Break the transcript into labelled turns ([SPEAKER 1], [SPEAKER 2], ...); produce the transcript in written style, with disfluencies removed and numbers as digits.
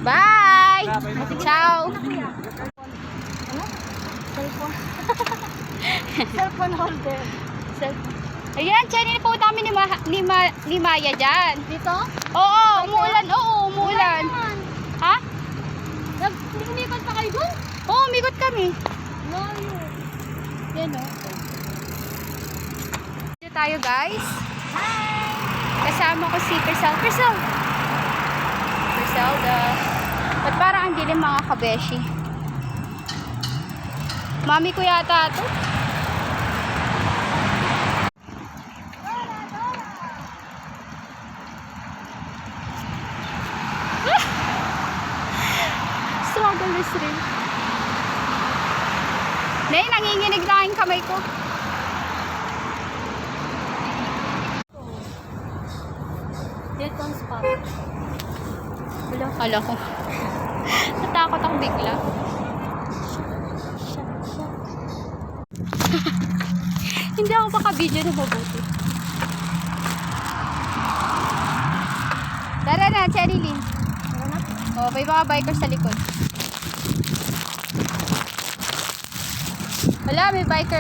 [SPEAKER 1] Bye! Ciao!
[SPEAKER 2] Cellphone. Cellphone holder.
[SPEAKER 1] Ayan, Jenny po namin ni Maya dyan.
[SPEAKER 2] Dito?
[SPEAKER 1] Oo, umuulan. Oo, umuulan. Ha?
[SPEAKER 2] Umikot pa kayo dun?
[SPEAKER 1] Oo, umikot kami.
[SPEAKER 2] Layo.
[SPEAKER 1] Yan o. Dito tayo guys.
[SPEAKER 2] Hi!
[SPEAKER 1] Kasama ko si Criselda. Ba't parang ang dilim mga kabeshi? Mami ko yata ito. Struggle is real. Nay, nanginginig na yung kamay ko.
[SPEAKER 2] Dito ang spot.
[SPEAKER 1] Hala ko. Natakot ako bigla. Hindi ako maka-video na mabuti. Tara na, Cherry Lynn.
[SPEAKER 2] Tara na.
[SPEAKER 1] Oh, may mga bikers sa likod. Wala, may biker.